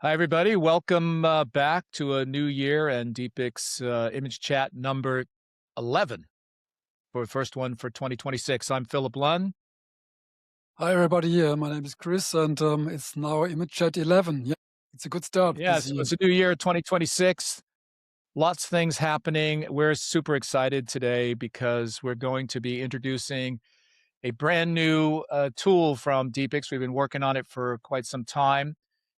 Hi, everybody. Welcome back to a new year and Deepix Image Chat number 11 for the first one for 2026. I'm Philip Lunn. Hi, everybody. My name is Chris, and it's now Image Chat 11. Yeah, it's a good start Yeah, this so year. it's a new year, 2026. Lots of things happening. We're super excited today because we're going to be introducing a brand new tool from Deepix. We've been working on it for quite some time.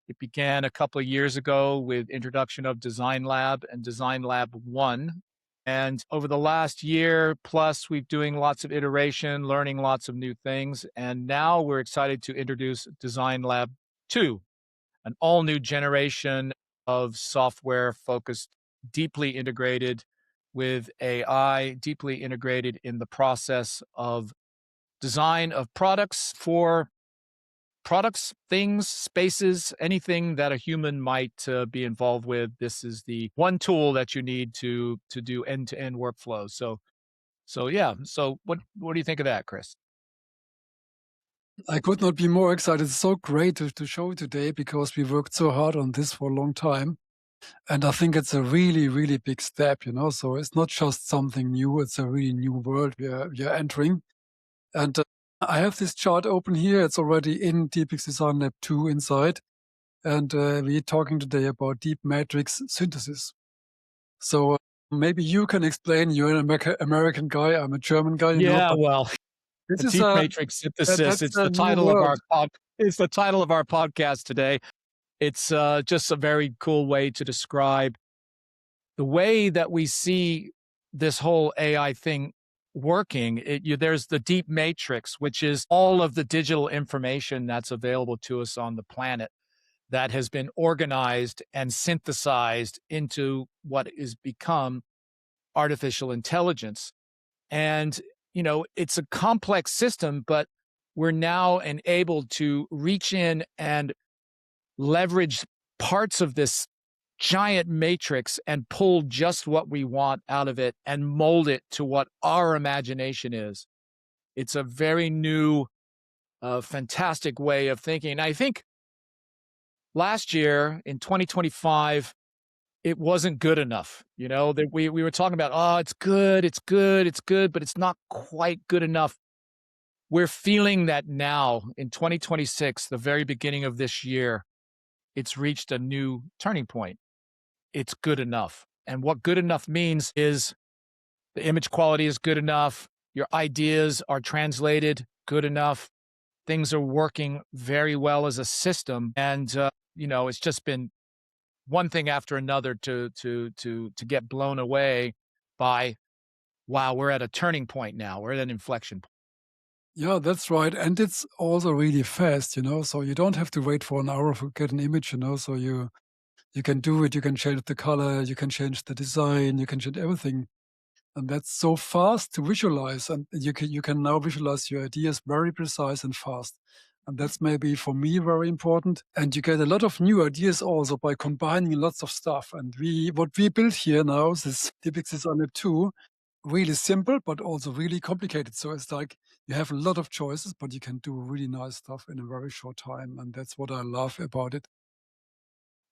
It began a couple of years ago with introduction of Design Lab and Design Lab 1. And over the last year plus, we've doing lots of iteration, learning lots of new things. And now we're excited to introduce Design Lab 2, an all new generation of software focused, deeply integrated with AI, deeply integrated in the process of design of products, things, spaces, anything that a human might be involved with. This is the one tool that you need to do end-to-end workflows. So yeah. So what do you think of that, Chris? I could not be more excited. It's so great to show today because we worked so hard on this for a long time. And I think it's a really, really big step. So it's not just something new, it's a really new world we are entering. And I have this chart open here. It's already in Deepix Design Lab 2 inside. And we're talking today about deep matrix synthesis. So maybe you can explain. You're an American guy. I'm a German guy. Yeah, But well, this a is deep matrix synthesis. that's It's a the new title of world. our it's the title of our podcast today. It's just a very cool way to describe the way that we see this whole AI thing working. There's the deep matrix, which is all of the digital information that's available to us on the planet that has been organized and synthesized into what is become artificial intelligence. And, it's a complex system, but we're now enabled to reach in and leverage parts of this giant matrix and pull just what we want out of it and mold it to what our imagination is. It's a very new, fantastic way of thinking. And I think last year in 2025, it wasn't good enough. That we were talking about, oh, it's good, but it's not quite good enough. We're feeling that now in 2026, the very beginning of this year, it's reached a new turning point. It's good enough. And what good enough means is the image quality is good enough. Your ideas are translated good enough. Things are working very well as a system. And, it's just been one thing after another to get blown away by, wow, we're at a turning point now. We're at an inflection point. Yeah, that's right. And it's also really fast. So you don't have to wait for an hour to get an image. So you can do it. You can change the color, you can change the design, you can change everything. And that's so fast to visualize. And you can now visualize your ideas very precise and fast. And that's maybe for me very important. And you get a lot of new ideas also by combining lots of stuff. And what we built here now, this Depix is on it too, really simple, but also really complicated. So it's like you have a lot of choices, but you can do really nice stuff in a very short time. And that's what I love about it.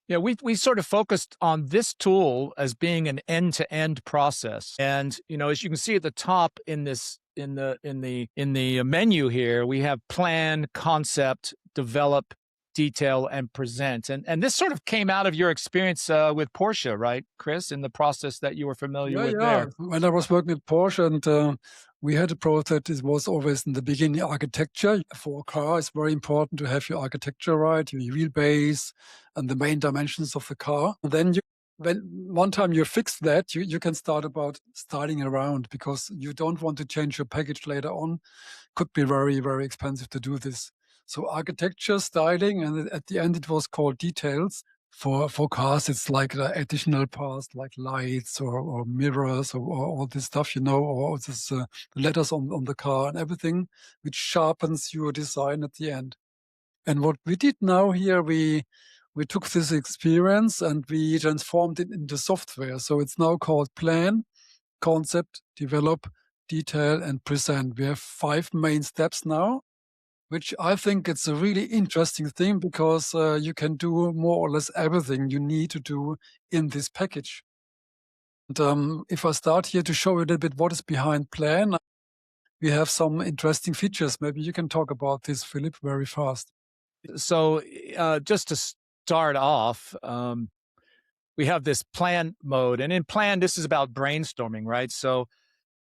Yeah, we sort of focused on this tool as being an end-to-end process. And, as you can see at the top in this in the menu here, we have plan, concept, develop, detail, and present. And this sort of came out of your experience with Porsche, right, Chris, in the process that you were familiar Yeah, with yeah. there. When I was working at Porsche and we had a project, it was always in the beginning architecture. For a car, it's very important to have your architecture right, your wheelbase, and the main dimensions of the car. And then when one time you fix that, you can start about styling around because you don't want to change your package later on. Could be very, very expensive to do this. So architecture, styling, and at the end it was called details. For cars, it's like the additional parts like lights or mirrors or all this stuff, or this letters on the car and everything, which sharpens your design at the end. And what we did now here, we took this experience and we transformed it into software. So it's now called Plan, Concept, Develop, Detail, and Present. We have 5 main steps now, which I think it's a really interesting thing because you can do more or less everything you need to do in this package. And if I start here to show you a little bit what is behind plan, we have some interesting features. Maybe you can talk about this, Philip, very fast. So just to start off, we have this plan mode. And in plan, this is about brainstorming, right? So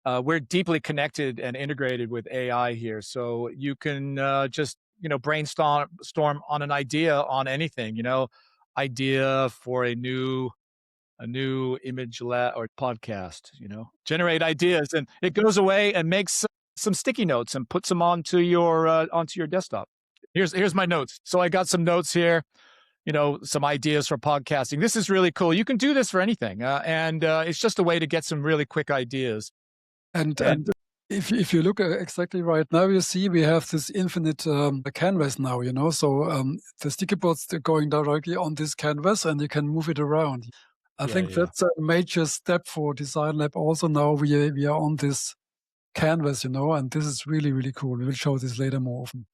we're deeply connected and integrated with AI here. So you can just, brainstorm on an idea on anything, idea for a new image or podcast, generate ideas, and it goes away and makes some sticky notes and puts them onto your desktop. Here's my notes. So I got some notes here, some ideas for podcasting. This is really cool. You can do this for anything, and it's just a way to get some really quick ideas. And if you look exactly right now, you see we have this infinite canvas now, so the sticky boards, they're going directly on this canvas and you can move it around. I think Yeah. that's a major step for Design Lab. Also now we are on this canvas, and this is really, really cool. We will show this later more often.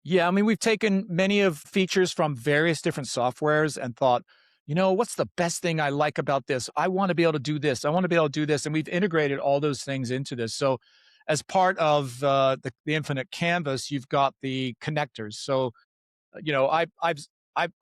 Yeah, I mean, we've taken many of features from various different softwares and thought, what's the best thing I like about this? I want to be able to do this. I want to be able to do this. And we've integrated all those things into this. So as part of the infinite canvas, you've got the connectors. So,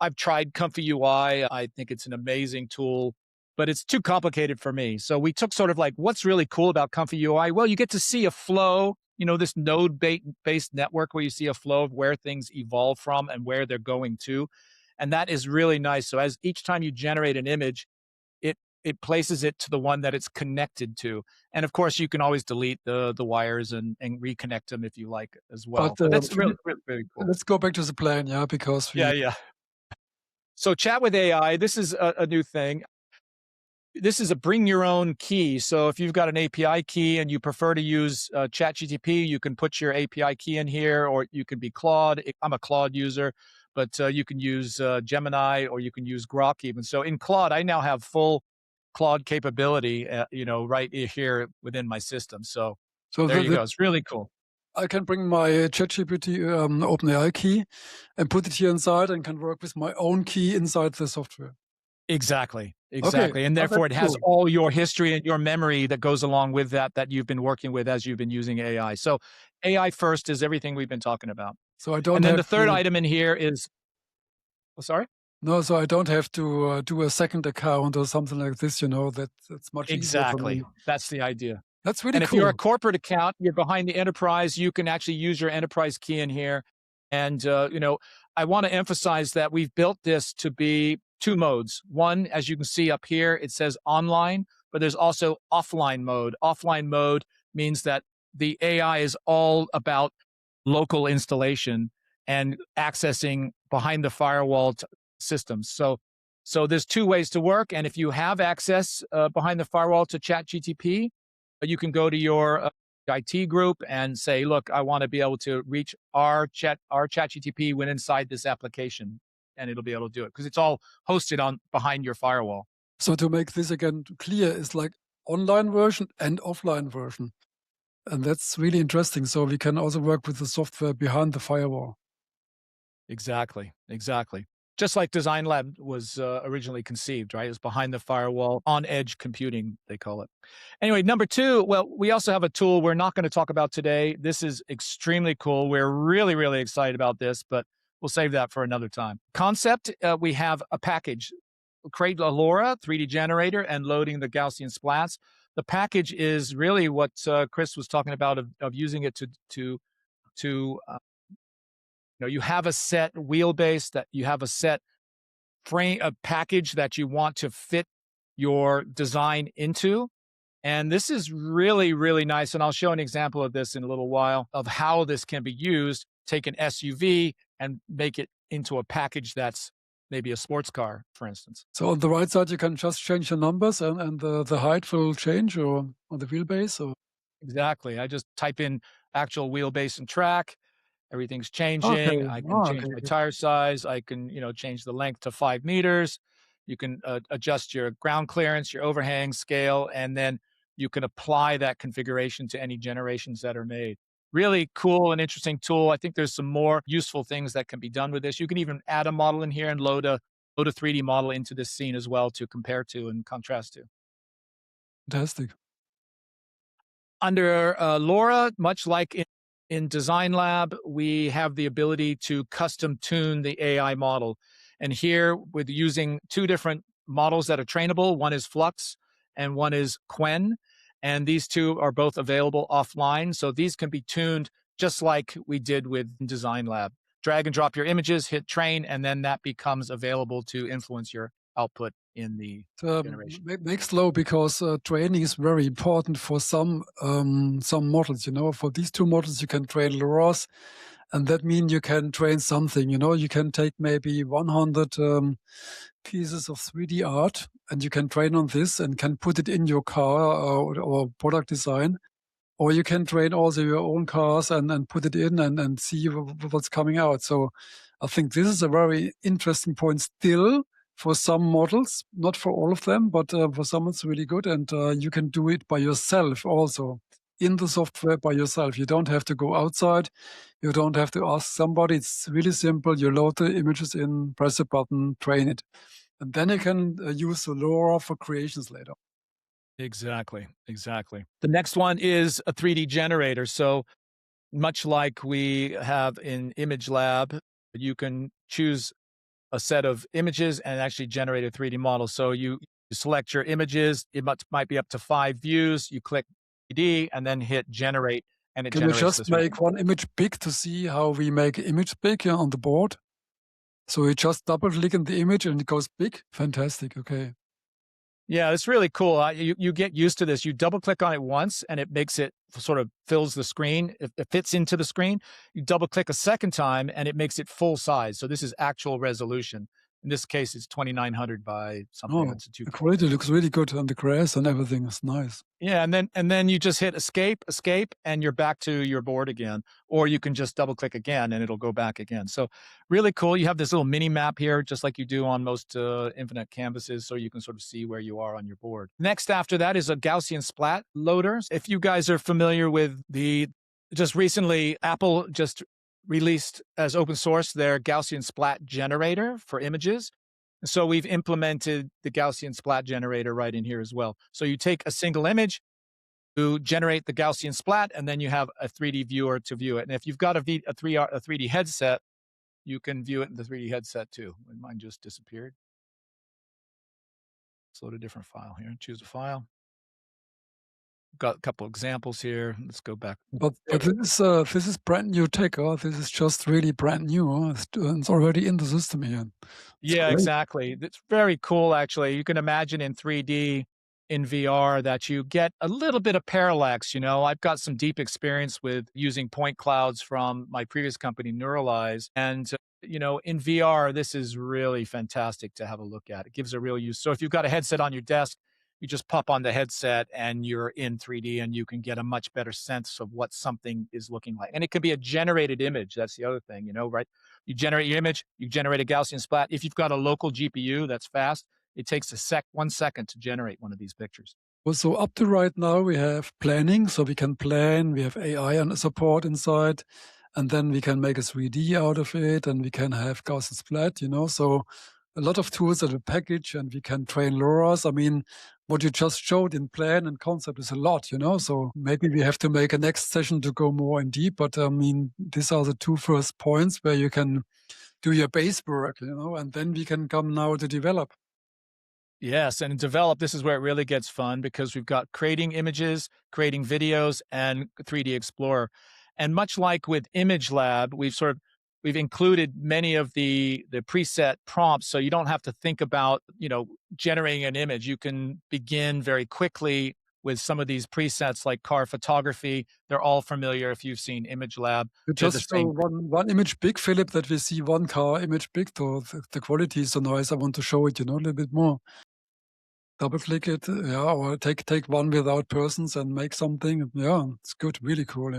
I've tried Comfy UI. I think it's an amazing tool, but it's too complicated for me. So we took sort of like, what's really cool about Comfy UI? Well, you get to see a flow, this node-based network where you see a flow of where things evolve from and where they're going to. And that is really nice. So as each time you generate an image, it places it to the one that it's connected to. And of course, you can always delete the wires and reconnect them if you like as well. But that's really, really, really cool. Let's go back to the plan, because Yeah. So chat with AI, this is a new thing. This is a bring your own key. So if you've got an API key and you prefer to use ChatGTP, you can put your API key in here, or you can be Claude. I'm a Claude user, but you can use Gemini, or you can use Grok even. So in Claude, I now have full Claude capability, right here within my system. So there you go. It's really cool. I can bring my ChatGPT OpenAI key and put it here inside and can work with my own key inside the software. Exactly. Okay. And therefore it has all your history and your memory that goes along with that you've been working with as you've been using AI. So AI first is everything we've been talking about. So I don't and then the third item in here is, sorry? No, so I don't have to do a second account or something like this, that's much easier for me. That's the idea. That's really cool. And cool. if you're a corporate account, you're behind the enterprise, you can actually use your enterprise key in here. And, I want to emphasize that we've built this to be two modes. One, as you can see up here, it says online, but there's also offline mode. Offline mode means that the AI is all about local installation and accessing behind the firewall systems. So there's two ways to work. And if you have access behind the firewall to ChatGTP, you can go to your IT group and say, look, I want to be able to reach our ChatGTP when inside this application, and it'll be able to do it because it's all hosted on behind your firewall. So to make this again clear, it's like online version and offline version. And that's really interesting. So we can also work with the software behind the firewall. Exactly. Just like Design Lab was originally conceived, right? It's behind the firewall, on-edge computing, they call it. Anyway, number two, well, we also have a tool we're not going to talk about today. This is extremely cool. We're really, really excited about this, but we'll save that for another time. Concept, we have a package. Create a LoRa 3D generator and loading the Gaussian splats. The package is really what Chris was talking about of using it to you have a set wheelbase, that you have a set frame, a package that you want to fit your design into. And this is really, really nice. And I'll show an example of this in a little while of how this can be used. Take an SUV and make it into a package that's maybe a sports car, for instance. So on the right side, you can just change the numbers and the height will change, or on the wheelbase? Or? Exactly. I just type in actual wheelbase and track. Everything's changing. Okay. I can change my tire size. I can, change the length to 5 meters. You can adjust your ground clearance, your overhang scale, and then you can apply that configuration to any generations that are made. Really cool and interesting tool. I think there's some more useful things that can be done with this. You can even add a model in here and load a 3D model into this scene as well to compare to and contrast to. Fantastic. Under LoRa, much like in Design Lab, we have the ability to custom tune the AI model. And here, with using two different models that are trainable, one is Flux and one is Quen. And these two are both available offline. So these can be tuned just like we did with Design Lab. Drag and drop your images, hit train, and then that becomes available to influence your output in the generation. Make slow because training is very important for some models. For these two models, you can train LoRa's, and that means you can train something. You can take maybe 100 pieces of 3D art, and you can train on this and can put it in your car or product design. Or you can train also your own cars and put it in and see what's coming out. So I think this is a very interesting point still for some models, not for all of them, but for some it's really good. And you can do it by yourself also in the software by yourself. You don't have to go outside. You don't have to ask somebody. It's really simple. You load the images in, press a button, train it. And then you can use the LoRa for creations later. Exactly. The next one is a 3D generator. So much like we have in Image Lab, you can choose a set of images and actually generate a 3D model. So you select your images. It might be up to 5 views. You click 3D and then hit generate, and it Can we generates just this. make one image big to see how we make image big on the board? So you just double click in the image and it goes big. Fantastic. Okay. Yeah, it's really cool. You get used to this. You double click on it once and it makes it sort of fills the screen. It fits into the screen. You double click a second time and it makes it full size. So this is actual resolution. In this case, it's 2900 by something. Oh, That's a 2K. the quality looks really good and the grass and everything is nice. Yeah, and then you just hit escape, and you're back to your board again. Or you can just double click again and it'll go back again. So really cool. You have this little mini map here, just like you do on most infinite canvases, so you can sort of see where you are on your board. Next after that is a Gaussian splat loader. If you guys are familiar with just recently, Apple just released as open source their Gaussian splat generator for images. So we've implemented the Gaussian splat generator right in here as well. So you take a single image, you generate the Gaussian splat, and then you have a 3D viewer to view it. And if you've got a 3D headset, you can view it in the 3D headset too. Mine just disappeared. Let's load a different file here. Choose a file. Got a couple examples here. Let's go back. But this is brand new tech. This is just really brand new. It's already in the system here. Yeah, exactly. It's very cool, actually. You can imagine in 3D, in VR, that you get a little bit of parallax. I've got some deep experience with using point clouds from my previous company, Neuralize. And, in VR, this is really fantastic to have a look at. It gives a real use. So if you've got a headset on your desk, you just pop on the headset and you're in 3D and you can get a much better sense of what something is looking like. And it can be a generated image. That's the other thing, right? You generate your image, you generate a Gaussian splat. If you've got a local GPU that's fast, it takes 1 second to generate one of these pictures. Well, so up to right now, we have planning. So we can plan, we have AI and support inside, and then we can make a 3D out of it, and we can have Gaussian splat, So a lot of tools at a package, and we can train LoRa's. I mean, what you just showed in plan and concept is a lot, So maybe we have to make a next session to go more in deep. But I mean, these are the two first points where you can do your base work, and then we can come now to develop. Yes, and in develop, this is where it really gets fun because we've got creating images, creating videos, and 3D Explorer. And much like with Image Lab, we've included many of the preset prompts, so you don't have to think about generating an image. You can begin very quickly with some of these presets like car photography. They're all familiar if you've seen Image Lab. You just show one image big, Philip, that we see one car image big. So the quality is so nice. I want to show it, a little bit more. Double click it, or take one without persons and make something. Yeah, it's good, really cool.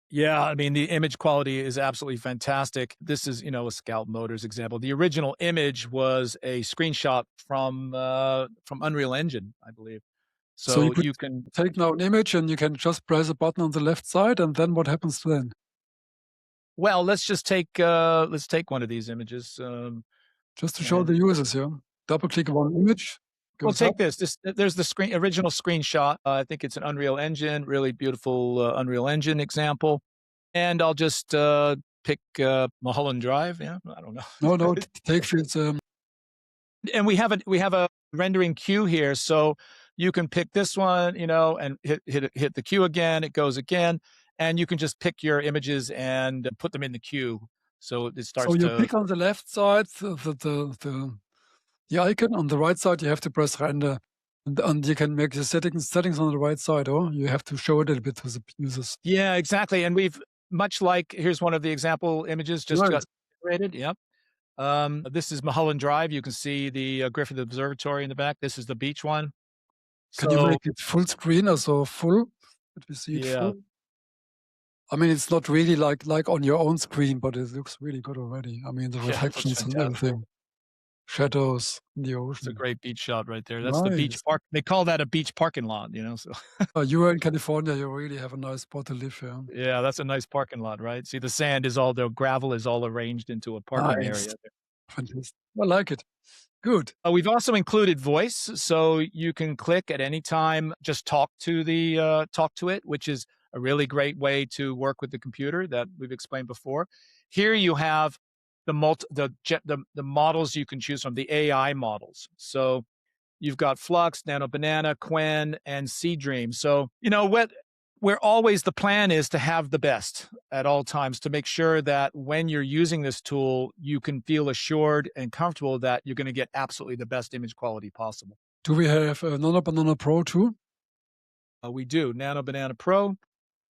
Yeah, I mean, the image quality is absolutely fantastic. This is, a Scout Motors example. The original image was a screenshot from Unreal Engine, I believe. So you So could you can, take now an image and you can just press a button on the left side, and then what happens then? well, let's take one of these images. Just to show And the users, yeah. Double click on image, well, goes up. take this. There's the original screenshot. I think it's an Unreal Engine, really beautiful Unreal Engine example. And I'll just pick Mulholland Drive. Yeah, I don't know. No, take fields. And we have a rendering queue here, so you can pick this one, and hit the queue again. It goes again, and you can just pick your images and put them in the queue. So it So starts you to. pick on the left side the icon. On the right side, you have to press render, and you can make the settings on the right side, or you have to show it a little bit to the users. Yeah, exactly. And we've much like here's one of the example images just got Nice. generated. Yep. This is Mulholland Drive. You can see the Griffith Observatory in the back. This is the beach one. Can you So make it full screen, also full? That we see it yeah, full. I mean, it's not really like on your own screen, but it looks really good already. I mean, the yeah, it looks reflections and fantastic. everything, shadows in the It's a ocean. great beach shot right there. That's the beach Nice. park. They call that a beach parking lot, So You are in California. You really have a nice spot to live here. yeah, that's a nice parking lot, right? See, the gravel is all arranged into a parking Nice. area. Fantastic. I like it. Good. We've also included voice, so you can click at any time, just talk to it, which is a really great way to work with the computer that we've explained before. Here you have the models you can choose from, the AI models. So you've got Flux, Nano Banana, Quen, and Sea Dream. So, where always the plan is to have the best at all times to make sure that when you're using this tool, you can feel assured and comfortable that you're going to get absolutely the best image quality possible. Do we have Nano Banana Pro too? We do Nano Banana Pro.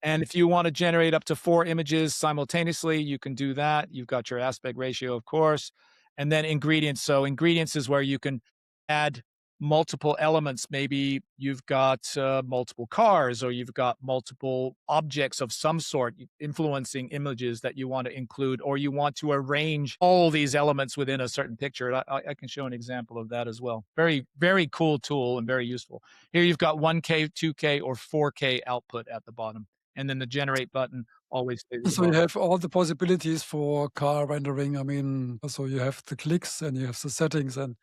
And if you want to generate up to 4 images simultaneously, you can do that. You've got your aspect ratio, of course, and then ingredients. So ingredients is where you can add multiple elements. Maybe you've got multiple cars, or you've got multiple objects of some sort influencing images that you want to include, or you want to arrange all these elements within a certain picture. I can show an example of that as well. Very, very cool tool and very useful. Here you've got 1K, 2K, or 4K output at the bottom. And then the generate button always stays at the So you bottom. have all the possibilities for car rendering. I mean, so you have the clicks and you have the settings, and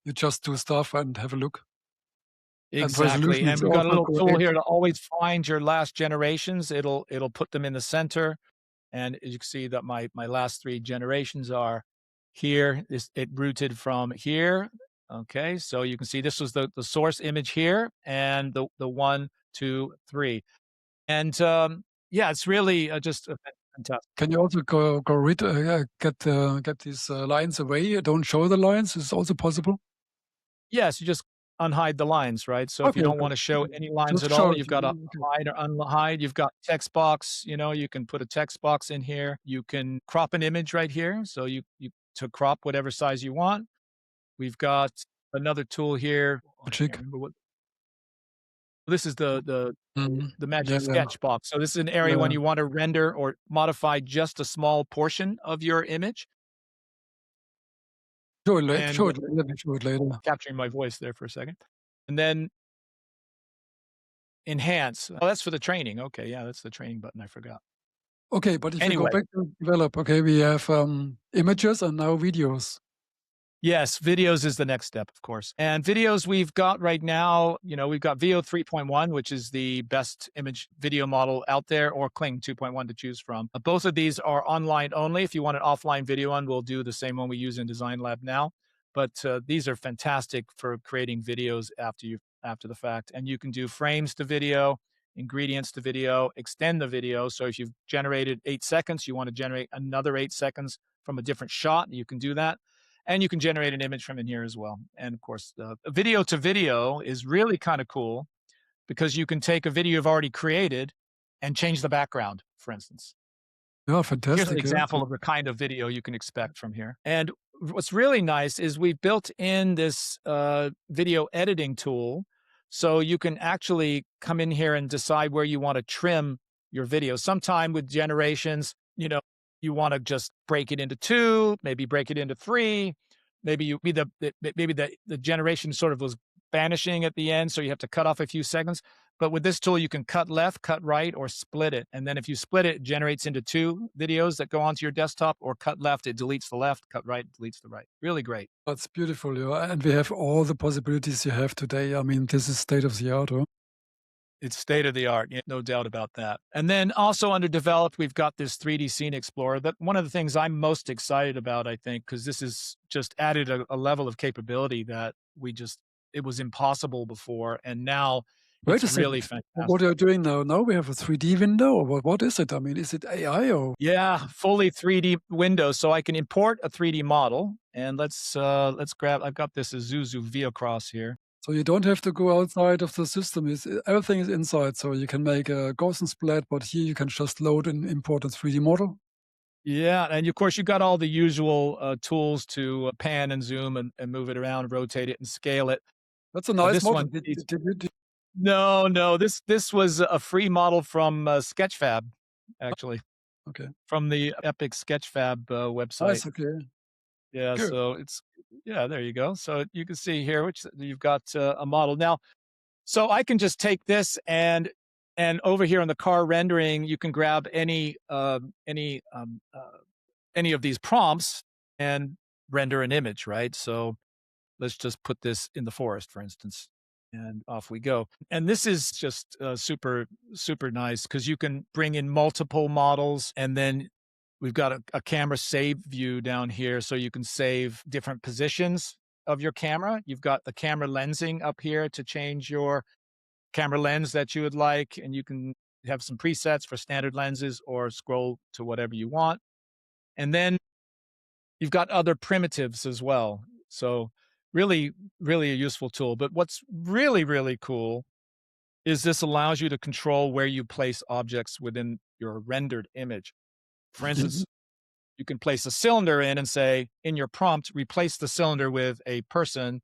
you just do stuff and have a look. And Exactly. resolution And is we've got a also little tool great. here to always find your last generations. It'll put them in the center. And as you can see that my last 3 generations are here. It rooted from here. Okay. So you can see this was the source image here, and the 1, 2, 3. And yeah, it's really just fantastic. Can you also go rid get these lines away? Don't show the lines. Is also possible. Yes, you just unhide the lines, right? So if you Okay, don't okay. want to show any lines Just at show all, it. you've got to Okay. hide or unhide. You've got text box, you can put a text box in here. You can crop an image right here. So you to crop whatever size you want. We've got another tool here. Oh, I can't Magic. remember what this is Mhm. the magic Yeah, yeah, sketch box. So this is an area when yeah. you want to render or modify just a small portion of your image. Show it later. And Let me show it later. capturing my voice there for a second. And then enhance. Oh, that's for the training. Okay, yeah, that's the training button. I forgot. Okay, but if you go Anyway, back to develop, okay, we have images and now videos. yes, videos is the next step, of course. And videos we've got right now, we've got VO 3.1, which is the best image video model out there, or Kling 2.1 to choose from. Both of these are online only. If you want an offline video one, we'll do the same one we use in Design Lab now. But these are fantastic for creating videos after the fact. And you can do frames to video, ingredients to video, extend the video. So if you've generated 8 seconds, you want to generate another 8 seconds from a different shot, you can do that. And you can generate an image from in here as well. And of course, the video to video is really kind of cool because you can take a video you've already created and change the background, for instance. Yeah, Here's an fantastic. Yeah. example of the kind of video you can expect from here. And what's really nice is we've built in this video editing tool. So you can actually come in here and decide where you want to trim your video. Sometime with generations, you want to just break it into 2, maybe break it into 3. Maybe the generation sort of was vanishing at the end, so you have to cut off a few segments. But with this tool, you can cut left, cut right, or split it. And then if you split it, it generates into 2 videos that go onto your desktop, or cut left, it deletes the left, cut right, deletes the right. Really great. That's beautiful, yeah. And we have all the possibilities you have today. I mean, this is state of the art, huh? It's state of the art, yeah, no doubt about that. And then also under developed, we've got this 3D Scene Explorer. That one of the things I'm most excited about, I think, because this is just added a level of capability that it was impossible before, and now Wait a it's really second. What fantastic. are you doing now? Now we have a 3D window, or what is it? I mean, is it AI or? Yeah, fully 3D window, so I can import a 3D model, and let's grab. I've got this Isuzu Viacross here. So you don't have to go outside of the system. Everything is inside, so you can make a Gaussian splat, but here you can just load and import a 3D model. Yeah, and of course you got all the usual tools to pan and zoom and move it around, rotate it, and scale it. That's a nice This model. one, no, this was a free model from Sketchfab, actually, Okay. from the Epic Sketchfab website. Nice. Okay. Yeah, Good. so yeah, there you go. So you can see here, which you've got a model now. So I can just take this and over here on the car rendering, you can grab any of these prompts and render an image, right? So let's just put this in the forest, for instance, and off we go. And this is just super, super nice because you can bring in multiple models, and then we've got a camera save view down here, so you can save different positions of your camera. You've got the camera lensing up here to change your camera lens that you would like, and you can have some presets for standard lenses or scroll to whatever you want. And then you've got other primitives as well. So really, really a useful tool. But what's really, really cool is this allows you to control where you place objects within your rendered image. For Mhm. instance, you can place a cylinder in and say, in your prompt, replace the cylinder with a person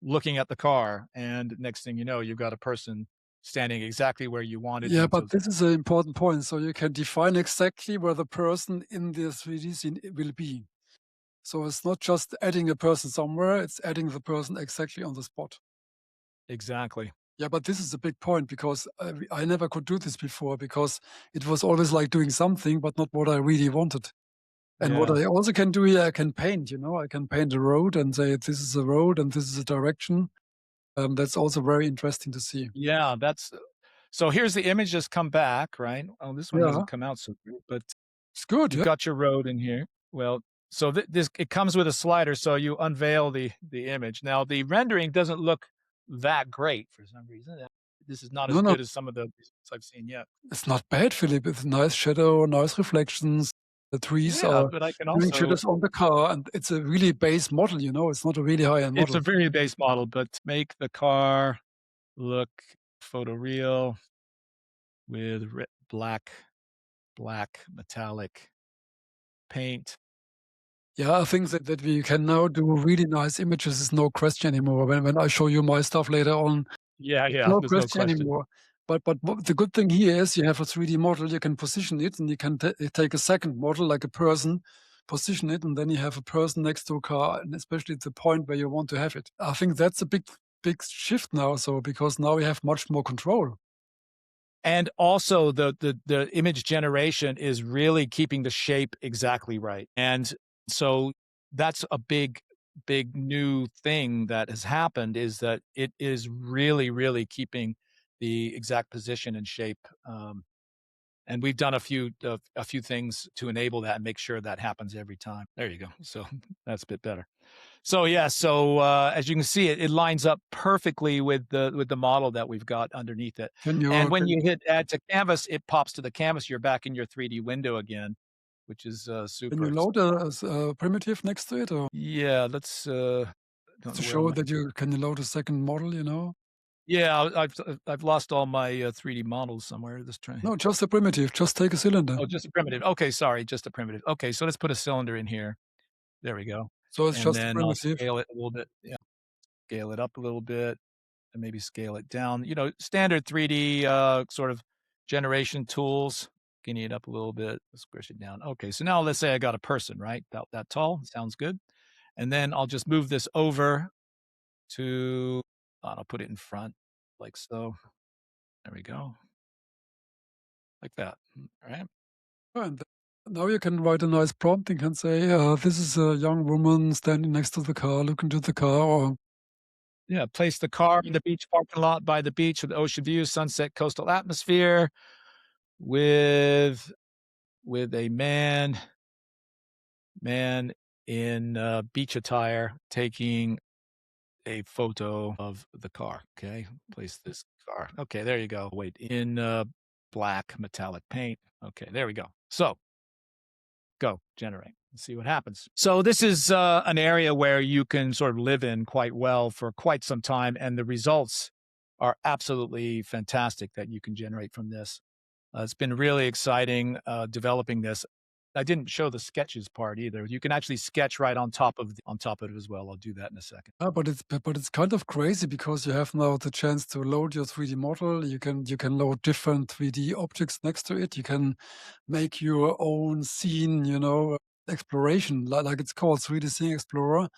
looking at the car. And next thing you know, you've got a person standing exactly where you wanted Yeah, him but to. this is an important point. So you can define exactly where the person in the 3D scene will be. So it's not just adding a person somewhere, it's adding the person exactly on the spot. Exactly. Yeah, but this is a big point because I never could do this before because it was always like doing something, but not what I really wanted. And what Yeah. I also can do here, I can paint, I can paint a road and say, this is a road and this is a direction. That's also very interesting to see. Yeah. So here's the image just come back, right? Oh, this one Yeah, hasn't come out so great, but it's good. you've Yeah. got your road in here. Well, so this it comes with a slider, so you unveil the image. Now the rendering doesn't look that great for some reason. This is not as No, no, good as some of the results I've seen yet. it's not bad, Philip. It's nice shadow, nice reflections. The trees Yeah, are but I can doing also. shadows on the car, and it's a really base model. It's not a really high-end It's model. a very base model, but make the car look photoreal with black metallic paint. Yeah, I think that we can now do really nice images is no question anymore. When I show you my stuff later on, Yeah, it's yeah, no there's no question question. anymore. But what the good thing here is you have a 3D model, you can position it, and you can take a second model, like a person, position it, and then you have a person next to a car, and especially at the point where you want to have it. I think that's a big shift now, so because now we have much more control. And also the image generation is really keeping the shape exactly right. And so that's a big new thing that has happened is that it is really, really keeping the exact position and shape. And we've done a few things to enable that and make sure that happens every time. There you go. So that's a bit better. So yeah, so as you can see, it lines up perfectly with the model that we've got underneath it. Can And you when can you hit add to canvas, it pops to the canvas. You're back in your 3D window again, which is can you super. load a primitive next to it, or Yeah, let's. Don't to know where show my. that you can you load a second model? Yeah, I've lost all my 3D models somewhere. Let's try. No, just a primitive. Just take a cylinder. Oh, just a primitive. Okay, sorry, just a primitive. Okay, so let's put a cylinder in here. There we go. So it's And just a then I'll primitive. scale it a little bit. Yeah, scale it up a little bit. And maybe scale it down. Standard 3D sort of generation tools. Skinny it up a little bit, squish it down. Okay, so now let's say I got a person, right? About that tall. Sounds good. And then I'll just move this over to I'll put it in front like so. There we go. Like that. All right. And now you can write a nice prompt. You can say, "This is a young woman standing next to the car, looking to the car," or Yeah. Place the car in the beach parking lot by the beach with ocean view, sunset, coastal atmosphere with a man in beach attire taking a photo of the car. Okay. Place this car. Okay. There you go. Wait, in black metallic paint. Okay. There we go. So go generate and see what happens. So this is an area where you can sort of live in quite well for quite some time, and the results are absolutely fantastic that you can generate from this. It's been really exciting developing this. I didn't show the sketches part either. You can actually sketch right on top of it as well. I'll do that in a second. but it's kind of crazy because you have now the chance to load your 3D model. You can load different 3D objects next to it. You can make your own scene, exploration, like it's called 3D Scene Explorer.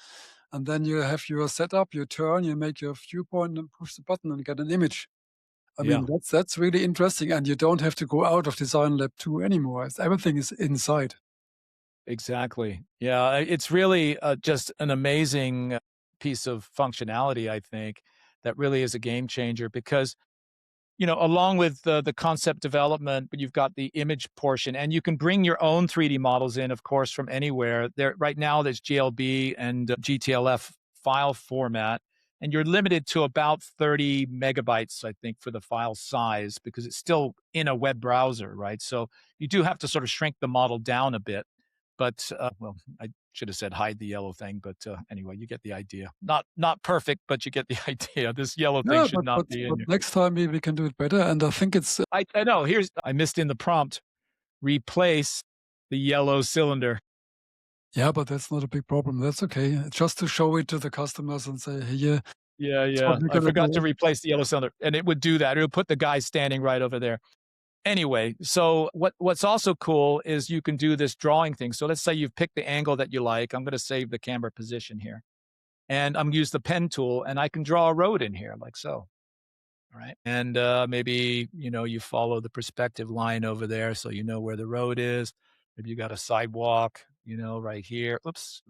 And then you have your setup, your turn, you make your viewpoint and push the button and get an image. I Yeah. mean, that's really interesting, and you don't have to go out of Design Lab 2 anymore. Everything is inside. Exactly. Yeah, it's really just an amazing piece of functionality, I think, that really is a game changer because, along with the concept development, but you've got the image portion and you can bring your own 3D models in, of course, from anywhere. There right now there's GLB and GTLF file format, and you're limited to about 30 megabytes, I think, for the file size because it's still in a web browser, right? So you do have to sort of shrink the model down a bit. But, well, I should have said hide the yellow thing, but, anyway, you get the idea. Not perfect, but you get the idea. This yellow thing Yeah, should but not but be in but here. next time we can do it better, and I think it's I know, I missed in the prompt, replace the yellow cylinder. yeah, but that's not a big problem. That's okay. Just to show it to the customers and say, "Here, Yeah, that's what yeah, we're I gonna forgot to do." replace the yellow cylinder, and it would do that. It would put the guy standing right over there. Anyway, so what's also cool is you can do this drawing thing. So let's say you've picked the angle that you like. I'm gonna save the camera position here, and I'm gonna use the pen tool, and I can draw a road in here like so. All right. And maybe, you follow the perspective line over there so you know where the road is. Maybe you got a sidewalk, right here. Oops,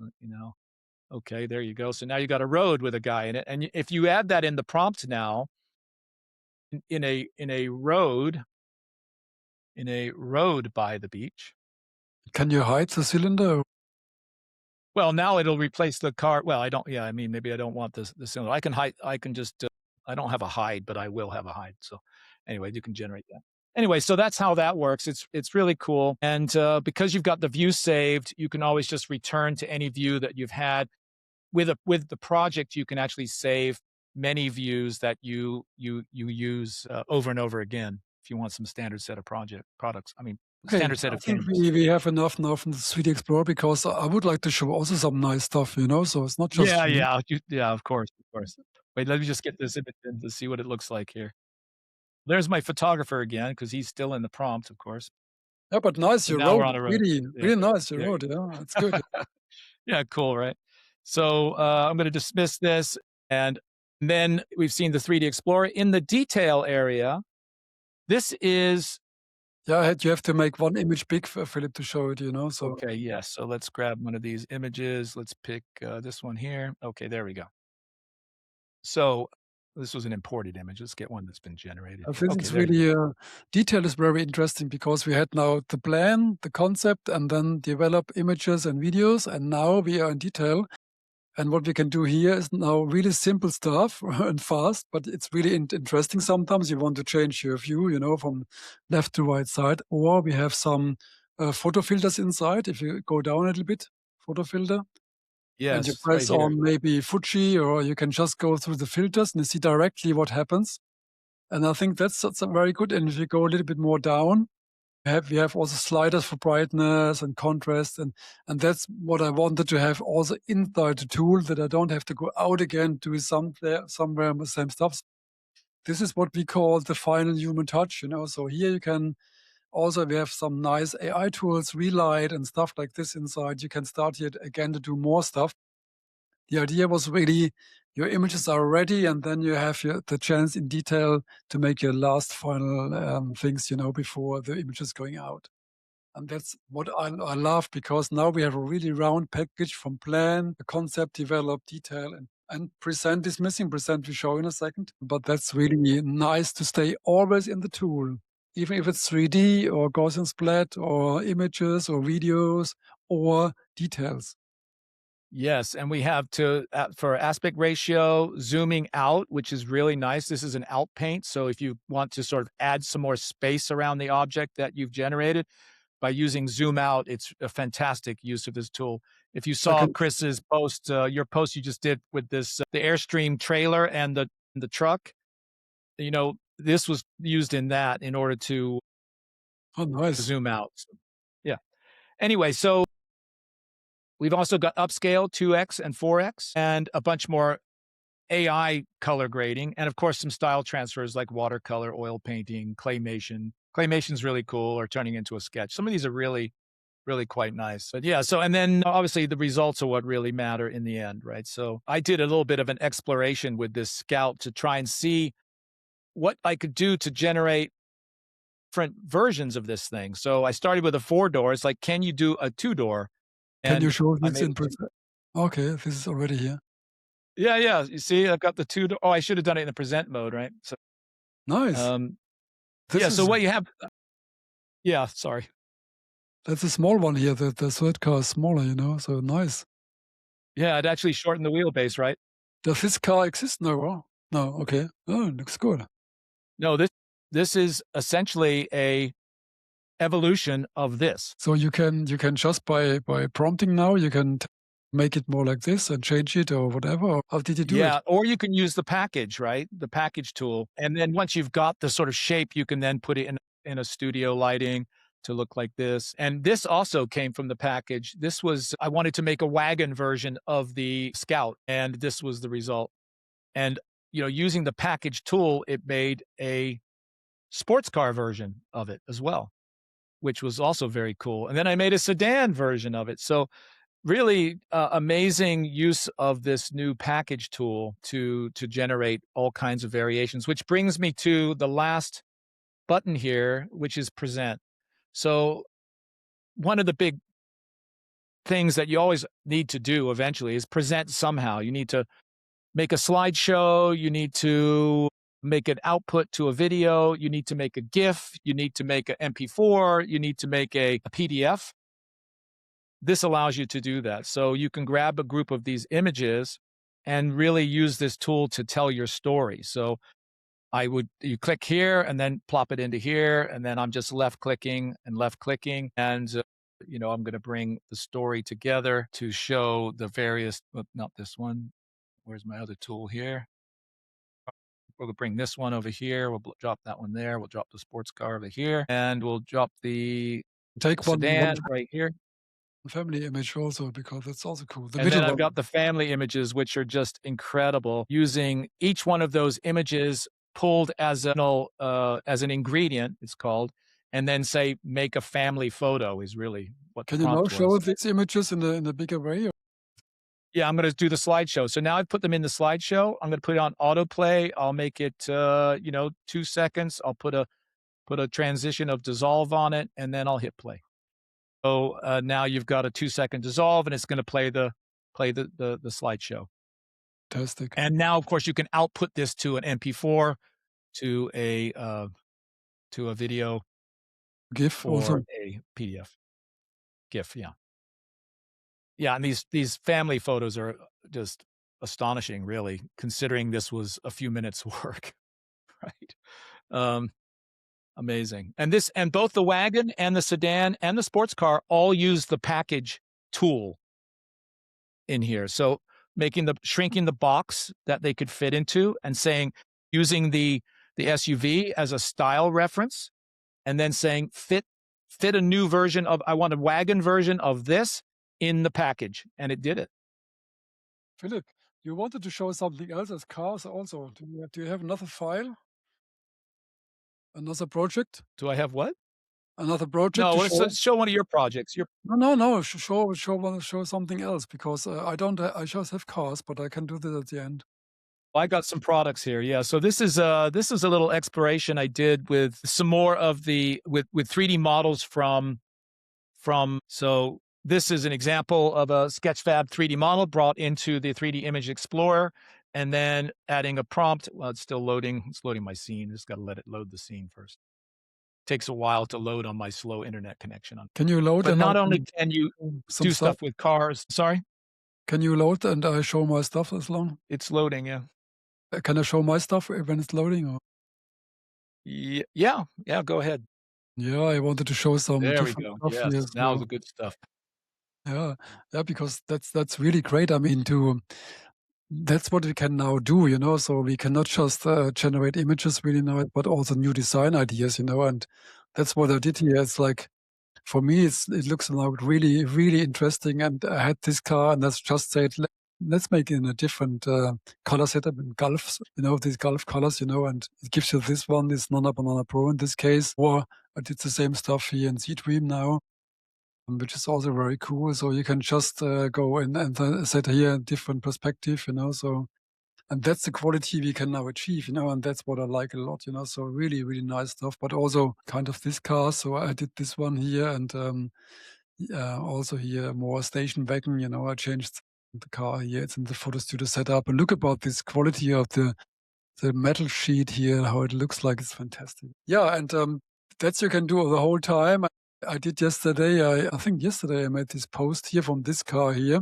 okay, there you go. So now you got a road with a guy in it. And if you add that in the prompt now, in a road by the beach, Can you hide the cylinder? well, now it'll replace the car. Well, I don't, yeah, I mean, maybe I don't want the cylinder. I can hide, I can just, I don't have a hide, but I will have a hide. So anyway, you can generate that. Anyway, so that's how that works. It's really cool. And because you've got the view saved, you can always just return to any view that you've had. With the project, you can actually save many views that you use over and over again if you want some standard set of products. I mean, Okay, standard set I of think cameras. we have enough now from the 3D Explorer because I would like to show also some nice stuff, so it's not just Yeah, you. yeah, yeah, of course, of course. Wait, let me just get this image in to see what it looks like here. There's my photographer again because he's still in the prompt, of course. Yeah, but nice, So you now we're wrote on it. a road. Really, Yeah, really nice, you there you wrote it. Yeah, it's good. go. Yeah, cool, right? So, I'm gonna dismiss this, and then we've seen the 3D Explorer. In the detail area, this is Yeah, you have to make one image big for Philip to show it. So okay, yes. So let's grab one of these images. Let's pick, this one here. Okay, there we go. So, this was an imported image. Let's get one that's been generated here. this Okay, is there you go. really detail is very interesting because we had now the plan, the concept, and then develop images and videos, and now we are in detail. And what we can do here is now really simple stuff and fast, but it's really interesting. Sometimes you want to change your view, from left to right side, or we have some photo filters inside. If you go down a little bit, photo filter, and you Yes, right press here. on maybe Fuji, or you can just go through the filters and you see directly what happens. And I think that's a very good. And if you go a little bit more down, we have also sliders for brightness and contrast, and that's what I wanted to have also inside the tool, that I don't have to go out again to somewhere with the same stuff. This is what we call the final human touch. So here you can also, we have some nice AI tools, Relight and stuff like this inside. You can start here again to do more stuff. The idea was really your images are ready, and then you have the chance in detail to make your last final things, before the image is going out. And that's what I love, because now we have a really round package from plan, the concept, develop, detail, and present is missing. Present we show in a second. But that's really nice to stay always in the tool, even if it's 3D or Gaussian splat or images or videos or details. Yes, and we have for aspect ratio, zooming out, which is really nice. This is an out paint, so if you want to sort of add some more space around the object that you've generated, by using zoom out, it's a fantastic use of this tool. If you I saw can Chris's post, your post you just did with this, the Airstream trailer and the truck, this was used in that in order to Oh, nice. zoom out. So, yeah. Anyway, so we've also got upscale 2x and 4x and a bunch more AI color grading, and of course some style transfers like watercolor, oil painting, claymation. Claymation's really cool, or turning into a sketch. Some of these are really, really quite nice. But yeah, so and then obviously the results are what really matter in the end, right? So I did a little bit of an exploration with this Scout to try and see what I could do to generate different versions of this thing. So I started with a 4-door. It's like, can you do a 2-door? Can you And show I this made in present? Okay, this is already here. yeah, yeah. You see, I've got the 2-door. Oh, I should have done it in the present mode, right? So Nice. um This yeah, so is what you have yeah, sorry. That's a small one here. The third car is smaller, so nice. Yeah, it actually shortened the wheelbase, right? Does this car exist now? Oh, no, okay. Oh, looks good. No, this is essentially a evolution of this. So you can just by prompting now, you can make it more like this and change it or whatever. Or how did you do it? Yeah, or you can use the package, right? The package tool. And then once you've got the sort of shape, you can then put it in a studio lighting to look like this. And this also came from the package. This was I wanted to make a wagon version of the Scout, and this was the result. And using the package tool, it made a sports car version of it as well, which was also very cool. And then I made a sedan version of it. So really amazing use of this new package tool to generate all kinds of variations, which brings me to the last button here, which is present. So one of the big things that you always need to do eventually is present somehow. You need to make a slideshow, you need to make an output to a video, you need to make a GIF, you need to make an MP4, you need to make a PDF. This allows you to do that. So you can grab a group of these images and really use this tool to tell your story. So you click here and then plop it into here, and then I'm just left clicking, and I'm going to bring the story together to show the various, not this one. Where's my other tool here? We'll bring this one over here. We'll drop that one there. We'll drop the sports car over here, and we'll drop the Take one sedan right here. family image also, because that's also cool. The And middle then I've one. got the family images, which are just incredible, using each one of those images pulled as an ingredient, it's called, and then say, make a family photo is really what the Can you now prompt show was. these images in a bigger way? Yeah, I'm going to do the slideshow. So now I've put them in the slideshow. I'm going to put it on autoplay. I'll make it, 2 seconds. I'll put a transition of dissolve on it, and then I'll hit play. So now you've got a 2-second dissolve, and it's going to play the slideshow. Fantastic. And now, of course, you can output this to an MP4, to a video, GIF or also. a PDF, GIF. Yeah, yeah. And these family photos are just astonishing, really, considering this was a few minutes work, right? Amazing. And both the wagon and the sedan and the sports car all use the package tool in here. So shrinking the box that they could fit into, and using the SUV as a style reference, and then saying fit a new version of, I want a wagon version of this in the package, and it did it. Philip, you wanted to show something else as cars also. Do you have another file? Another project? Do I have what? Another project No, to let's show? show one of your projects. No. Show something else because I don't. I just have cars, but I can do this at the end. I got some products here. Yeah. So this is a little exploration I did with some more of the with 3D models from so this is an example of a Sketchfab 3D model brought into the 3D Image Explorer, and then adding a prompt. Well, it's still loading. It's loading my scene. Just got to let it load the scene first. Takes a while to load on my slow internet connection. Can you load? But And I not only can can you some do stuff. stuff with cars. Sorry, Can you load and I show my stuff as long? it's loading. Yeah. Can I show my stuff when it's loading? Or? Yeah. Go ahead. Yeah, I wanted to show some There we different go. stuff Yes, here. now So the good stuff. yeah, because that's really great. I mean, that's what we can now do, So we cannot just generate images really now, but also new design ideas, And that's what I did here. It's like for me, it looks like really, really interesting. And I had this car, and let's just say let's make it in a different color setup in Gulfs, these Gulf colors, and it gives you this one, this Nana Banana Pro in this case. Or I did the same stuff here in Z-Dream now, which is also very cool. So you can just go in and set here a different perspective, So, and that's the quality we can now achieve, and that's what I like a lot, So really, really nice stuff, but also kind of this car. So I did this one here, and also here more station wagon, I changed the car here. It's in the photo studio setup, and look about this quality of the metal sheet here, how it looks like. It's fantastic. Yeah, and that you can do the whole time. I did yesterday. I think yesterday I made this post here from this car here.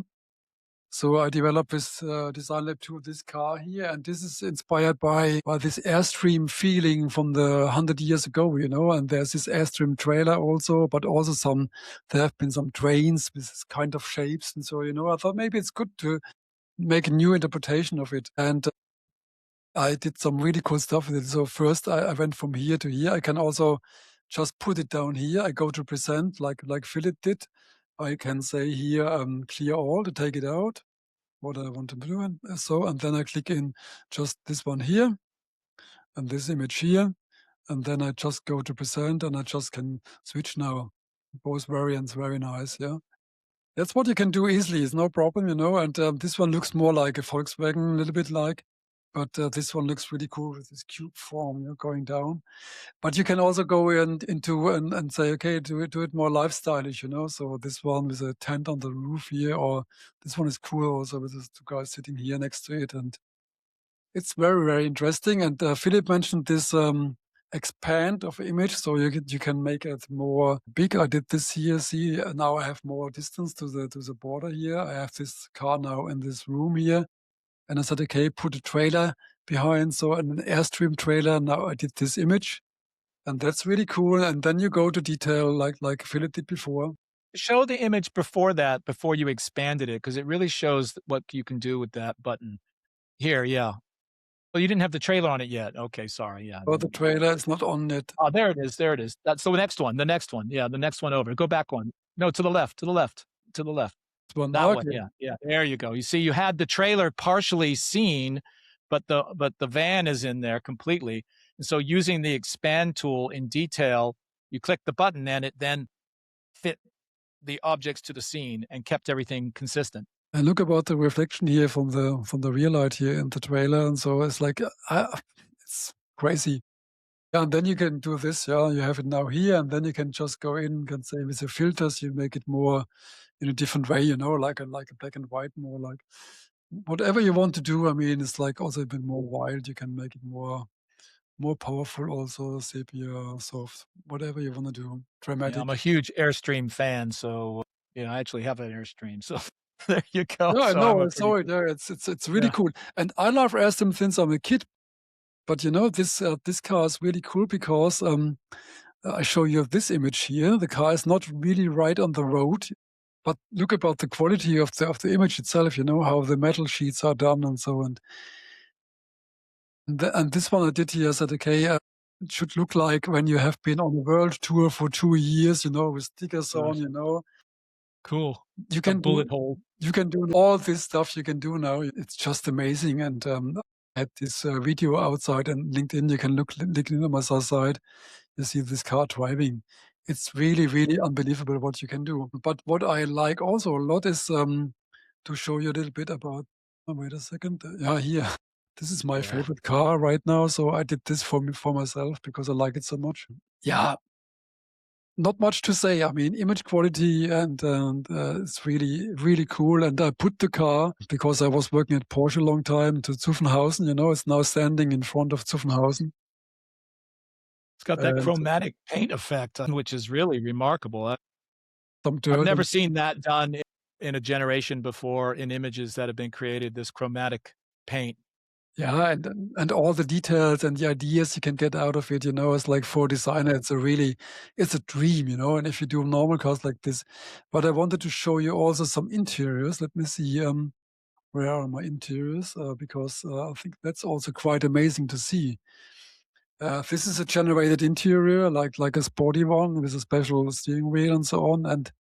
So I developed this design lab 2 of this car here, and this is inspired by this Airstream feeling from the 100 years ago, And there's this Airstream trailer also, but also there have been some trains with this kind of shapes, and so I thought maybe it's good to make a new interpretation of it. And I did some really cool stuff with it. So first I went from here to here. I can also just put it down here. I go to present like Philip did. I can say here, clear all to take it out, what I want to do. And then I click in just this one here and this image here. And then I just go to present and I just can switch now. Both variants, very nice, yeah. That's what you can do easily. It's no problem, And this one looks more like a Volkswagen, a little bit like. But this one looks really cool with this cube form, going down. But you can also go into and say, okay, do it more lifestyleish, So this one with a tent on the roof here, or this one is cool also with these two guys sitting here next to it, and it's very, very interesting. And Philip mentioned this expand of image, so you can make it more big. I did this here. See, now I have more distance to the border here. I have this car now in this room here. And I said, okay, put a trailer behind. So an Airstream trailer. Now I did this image. And that's really cool. And then you go to detail like Philip did before. Show the image before that, before you expanded it, because it really shows what you can do with that button. Here, yeah. Well, you didn't have the trailer on it yet. Okay, sorry. Yeah. Oh, the trailer is not on it. Oh, there it is. There it is. That's the next one. The next one. Yeah, the next one over. Go back one. No, to the left. To the left. To the left. One. That Okay. one. Yeah. There you go. You see, you had the trailer partially seen, but the van is in there completely. And so using the expand tool in detail, you click the button and it then fit the objects to the scene and kept everything consistent. And look about the reflection here from the rear light here in the trailer, and so it's like it's crazy. Yeah, and then you can do this. Yeah, you have it now here, and then you can just go in and can say with the filters, you make it more in a different way. Like a black and white, more like whatever you want to do. I mean, it's like also a bit more wild. You can make it more powerful, also sepia, soft, whatever you want to do. Dramatic. Yeah, I'm a huge Airstream fan, so I actually have an Airstream. So there you go. Yeah, I So know. I saw it. Yeah, it's really cool. And I love Airstream since I'm a kid. But this car is really cool because I show you this image here. The car is not really right on the road, but look about the quality of the image itself. How the metal sheets are done and so on. And this one I did here. I said, okay, it should look like when you have been on a world tour for 2 years. With stickers on. Cool. You can bullet hole. You can do all this stuff you can do now. It's just amazing. And I had this video outside and LinkedIn. You can look LinkedIn on my side. You see this car driving. It's really, really unbelievable what you can do. But what I like also a lot is to show you a little bit about. Oh, wait a second. Yeah, here. This is my Yeah. favorite car right now. So I did this for me for myself because I like it so much. Yeah, not much to say. I mean, image quality and it's really, really cool. And I put the car because I was working at Porsche a long time to Zuffenhausen. It's now standing in front of Zuffenhausen. It's got that And chromatic paint effect, which is really remarkable. some I've dirt. never seen that done in a generation before in images that have been created, this chromatic paint. Yeah, and all the details and the ideas you can get out of it, it's like for a designer, it's a dream, and if you do normal cars like this. But I wanted to show you also some interiors. Let me see, where are my interiors? Because I think that's also quite amazing to see. This is a generated interior, like a sporty one with a special steering wheel and so on. And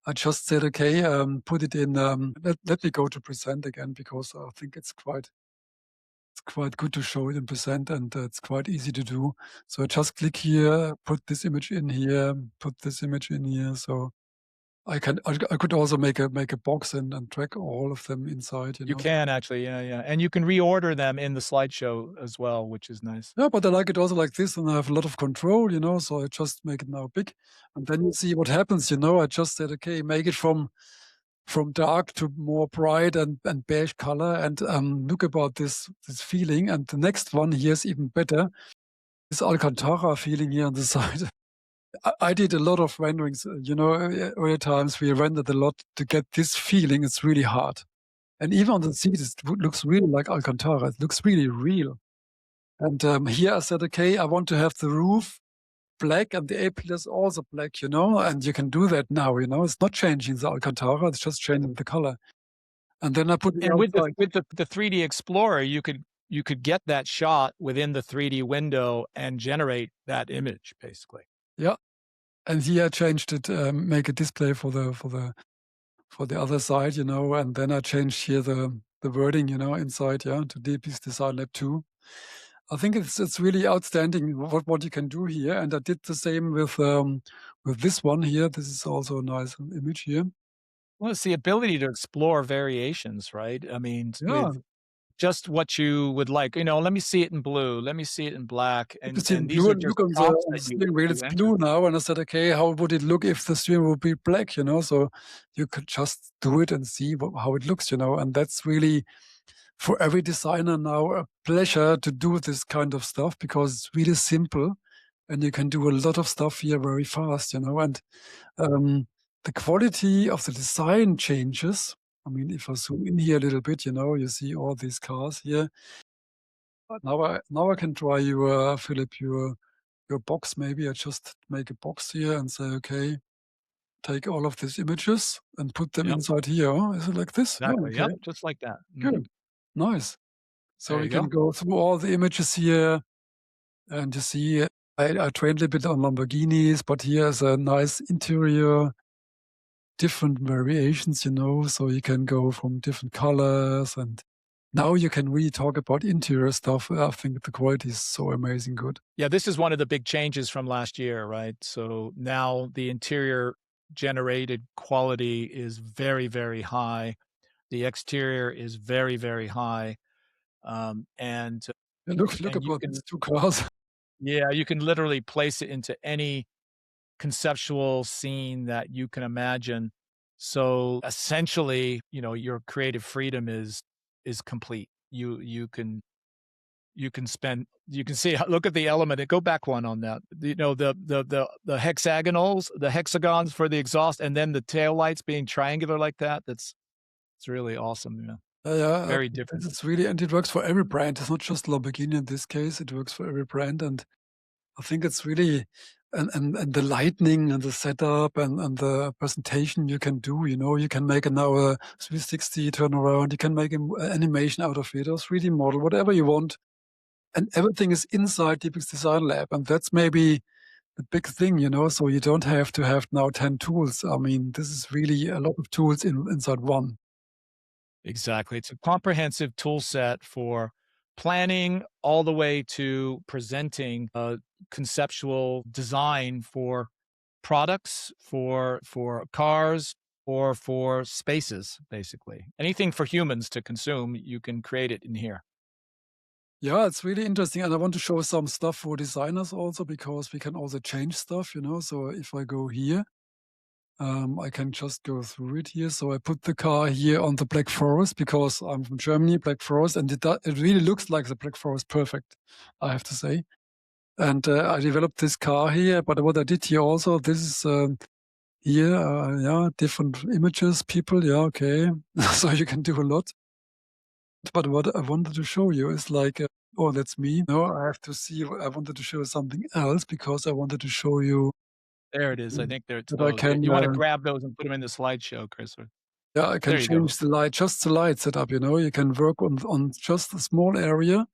I just said, okay, put it in. Let me go to present again because I think it's quite good to show it in present, and it's quite easy to do. So I just click here, put this image in here, put this image in here. So I could also make a box and track all of them inside. You can actually, yeah, yeah, and you can reorder them in the slideshow as well, which is nice. Yeah, but I like it also like this, and I have a lot of control. So I just make it now big, and then you see what happens. I just said, okay, make it from dark to more bright and beige color, and look about this feeling. And the next one here is even better. This Alcantara feeling here on the side. I did a lot of renderings. Earlier times we rendered a lot to get this feeling. It's really hard, and even on the seat, it looks really like Alcantara. It looks really real. And here I said, okay, I want to have the roof black and the A pillars also black. And you can do that now. It's not changing the Alcantara; it's just changing the color. And then I put it And with outside. the 3D Explorer, you could get that shot within the 3D window and generate that image, basically. Yeah, and here I changed it, make a display for the other side, and then I changed here the wording, inside, yeah, to Deepix Design Lab 2. I think it's really outstanding what you can do here, and I did the same with this one here. This is also a nice image here. Well, it's the ability to explore variations, right? I mean, Yeah, with just what you would like. Let me see it in blue. Let me see it in black. you can see And the these blue are and just look on prompts the that steering wheel. It's you enter. blue now, and I said, okay, how would it look if the steering would be black? So you could just do it and see how it looks. And that's really, for every designer now, a pleasure to do this kind of stuff because it's really simple and you can do a lot of stuff here very fast, and the quality of the design changes. I mean, if I zoom in here a little bit, you see all these cars here. But now I can try you, Philip, your box. Maybe I just make a box here and say, okay, take all of these images and put them Yep, inside here. Oh, is it like this? Yeah, exactly. okay, Yep, just like that. good, nice. So There we you can go. go through all the images here, and you see I trained a little bit on Lamborghinis, but here's a nice interior, different variations, so you can go from different colors, and now you can really talk about interior stuff. I think the quality is so amazing good. Yeah, this is one of the big changes from last year, right? So now the interior generated quality is very, very high. The exterior is very, very high. And Yeah, look and you about can these two cars. yeah, you can literally place it into any conceptual scene that you can imagine. So essentially, your creative freedom is complete. You can see look at the element and go back one on that. The hexagonals, the hexagons for the exhaust, and then the tail lights being triangular like that. It's really awesome. Yeah, Very different. it's really, and it works for every brand. It's not just Lamborghini in this case. It works for every brand, and I think it's really, and the lighting and the setup and the presentation you can do. You can make now a 360 turnaround. You can make an animation out of it, or 3D model, whatever you want, and everything is inside Deepix Design Lab, and that's maybe the big thing. So you don't have to have now 10 tools. I mean, this is really a lot of tools inside one. Exactly. It's a comprehensive tool set for planning all the way to presenting a conceptual design for products, for cars, or for spaces, basically. Anything for humans to consume, you can create it in here. Yeah, it's really interesting, and I want to show some stuff for designers also because we can also change stuff, you know. So if I go here, I can just go through it here. So I put the car here on the Black Forest because I'm from Germany, Black Forest, and it really looks like the Black Forest perfect, I have to say. And I developed this car here, but what I did here also, this is here, yeah, different images, people, yeah, okay. So you can do a lot. But what I wanted to show you is like, oh, that's me. No, I have to see. I wanted to show something else because I wanted to show you There it is. I mm, think there it's that I those. can, You wanna grab those and put them in the slideshow, Chris, or yeah, I can there you go. change the light, just the light setup. You know, you can work on just a small area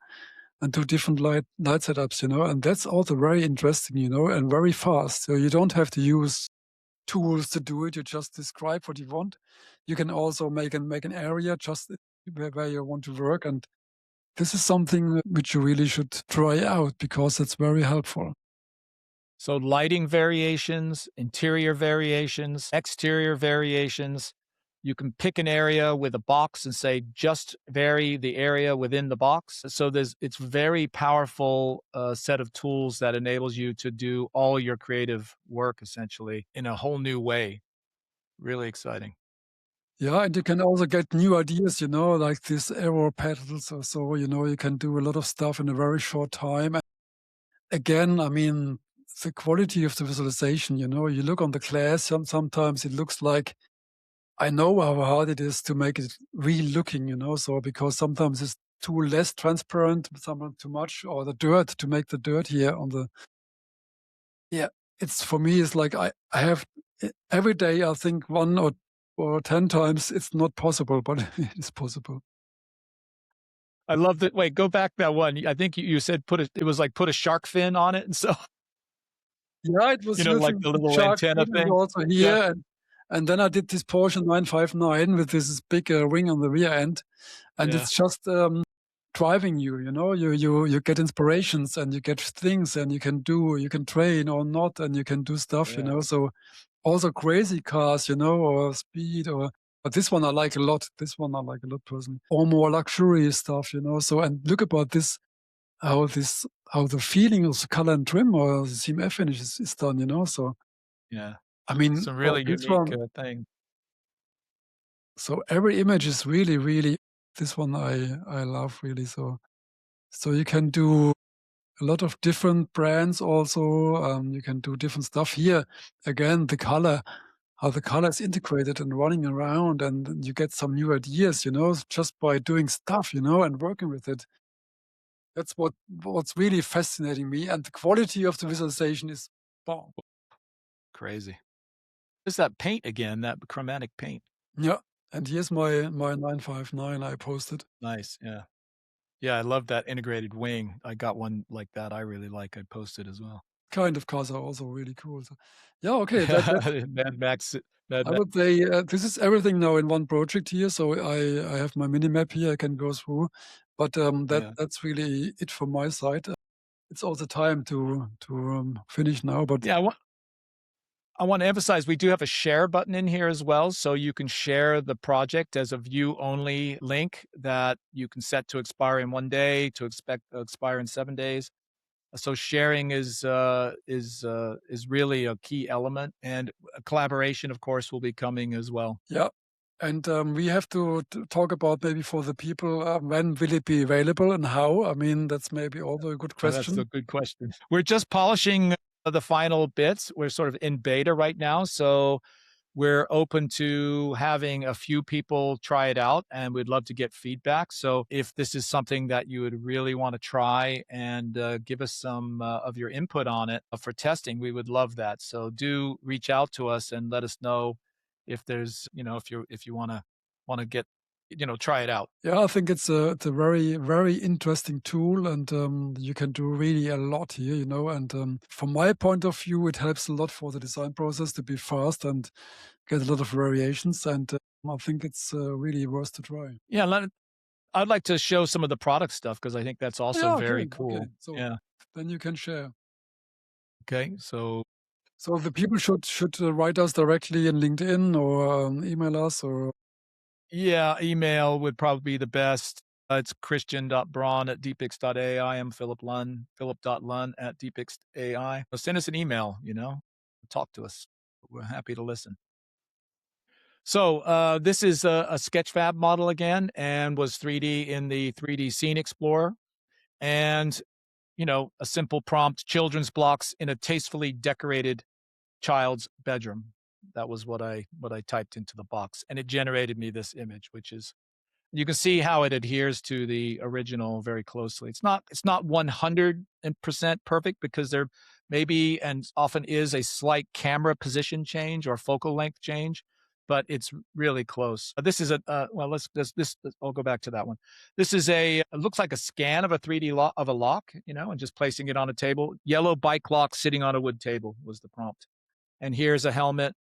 and do different light setups. You know, and that's also very interesting. You know, and very fast. So you don't have to use tools to do it. You just describe what you want. You can also make an area just where you want to work, and this is something which you really should try out because it's very helpful. So lighting variations, interior variations, exterior variations. You can pick an area with a box and say, just vary the area within the box. So it's very powerful set of tools that enables you to do all your creative work essentially in a whole new way. Really exciting. Yeah, and you can also get new ideas, you know, like these arrow pedals or so, you know, you can do a lot of stuff in a very short time. And again, I mean, the quality of the visualization, you know, you look on the class, sometimes it looks like I know how hard it is to make it real looking, you know, so because sometimes it's too less transparent, sometimes too much, or the dirt to make the dirt here on the yeah, it's for me, it's like I have every day I think 1 or 10 times it's not possible, but it is possible. I love that. Wait, go back that one. I think you said it was like put a shark fin on it. And so, Yeah, it was like using the the little shark antenna fin is thing. also Yeah. here, and then I did this Porsche 959 with this big wing on the rear end, and Yeah. it's just driving you. You know, you get inspirations and you get things, and you can train or not, and you can do stuff. You Yeah. know, so also crazy cars, you know, or speed or. But this one I like a lot. This one I like a lot, personally. Or more luxury stuff, you know. So and look about this how the feeling of the color and trim or the CMF finish is done, you know. So Yeah. I mean, Some oh, really this unique one. thing. So every image is really, really. This one I love really. So you can do a lot of different brands also. You can do different stuff here. Again, the color, how the color is integrated and running around, and you get some new ideas, you know, just by doing stuff, you know, and working with it. That's what's really fascinating me, and the quality of the visualization is bomb. Crazy. It's that paint again, that chromatic paint. Yeah, and here's my 959 I posted. Nice. Yeah. Yeah. I love that integrated wing. I got one like that. I really like. I posted as well. Kind of cars are also really cool. So, yeah, okay, that Mad Max. Mad I Max. would say this is everything now in one project here. So I have my mini map here I can go through, but Yeah. that's really it from my side. It's also time to finish now, but Yeah. I want to emphasize we do have a share button in here as well. So you can share the project as a view only link that you can set to expire in 1 day, to expire in 7 days. So sharing is really a key element, and a collaboration, of course, will be coming as well. yeah. And we have to talk about maybe for the people when will it be available and how? I mean, that's maybe also a good That's a question. good question. We're just polishing the final bits. We're sort of in beta right now, so we're open to having a few people try it out, and we'd love to get feedback. So if this is something that you would really want to try and give us some of your input on it for testing, we would love that. So do reach out to us and let us know if there's, if you want to get, try it out. Yeah, I think it's a very very interesting tool, and you can do really a lot here, you know. And from my point of view, it helps a lot for the design process to be fast and get a lot of variations. And I think it's really worth to try. Yeah, I'd like to show some of the product stuff because I think that's also Yeah, okay, very okay. cool. So Yeah. then you can share. Okay. So So the people should write us directly in LinkedIn or email us or Yeah, email would probably be the best. It's christian.braun@depix.ai. I'm Philip Lunn, philip.lunn@depix.ai. So send us an email, talk to us. We're happy to listen. So this is a Sketchfab model again, and was 3D in the 3D Scene Explorer. And, a simple prompt, children's blocks in a tastefully decorated child's bedroom. That was what I typed into the box, and it generated me this image, which is, you can see how it adheres to the original very closely. It's not 100% perfect, because there maybe and often is a slight camera position change or focal length change, but it's really close. This is well, I'll go back to that one. This is it looks like a scan of a 3D lock, of a lock, and just placing it on a table. Yellow bike lock sitting on a wood table was the prompt. And here's a helmet,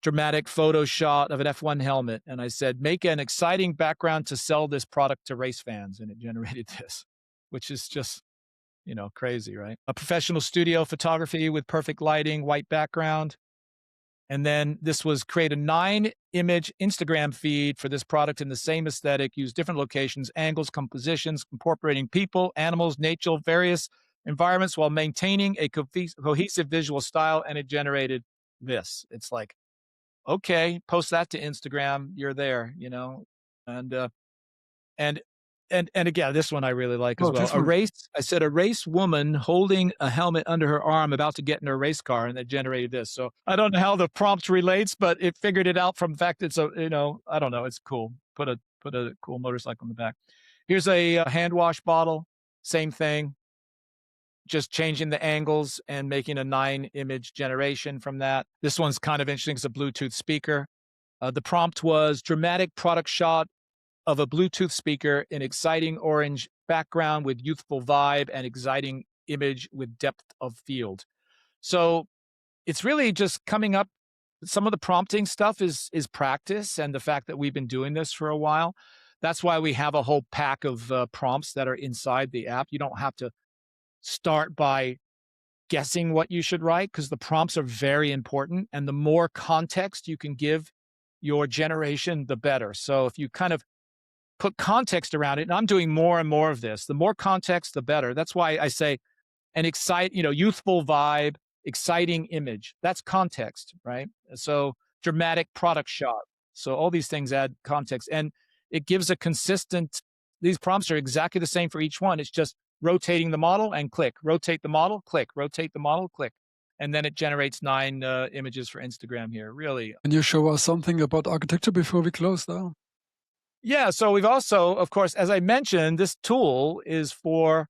dramatic photo shot of an F1 helmet. And I said, make an exciting background to sell this product to race fans. And it generated this, which is just, crazy, right? A professional studio photography with perfect lighting, white background. And then this was create a 9-image Instagram feed for this product in the same aesthetic, use different locations, angles, compositions, incorporating people, animals, nature, various environments while maintaining a cohesive visual style. And it generated this. It's like, okay, post that to Instagram, you're there, and and and again, this one I really like as oh, well. this one. I said a race woman holding a helmet under her arm, about to get in her race car, and it generated this. So I don't know how the prompt relates, but it figured it out from the fact it's I don't know, it's cool. Put a cool motorcycle in the back. Here's a hand wash bottle, same thing, just changing the angles and making a 9-image generation from that. This one's kind of interesting. It's a Bluetooth speaker. The prompt was dramatic product shot of a Bluetooth speaker in exciting orange background with youthful vibe and exciting image with depth of field. So it's really just coming up. Some of the prompting stuff is practice, and the fact that we've been doing this for a while. That's why we have a whole pack of prompts that are inside the app. You don't have to start by guessing what you should write, because the prompts are very important. And the more context you can give your generation, the better. So if you kind of put context around it, and I'm doing more and more of this, the more context, the better. That's why I say an youthful vibe, exciting image. That's context, right? So dramatic product shot. So all these things add context, and it gives a consistent, these prompts are exactly the same for each one. It's just rotating the model and click, rotate the model, click, rotate the model, click. And then it generates 9 images for Instagram here. Really. Can you show us something about architecture before we close now? Yeah. So we've also, of course, as I mentioned, this tool is for,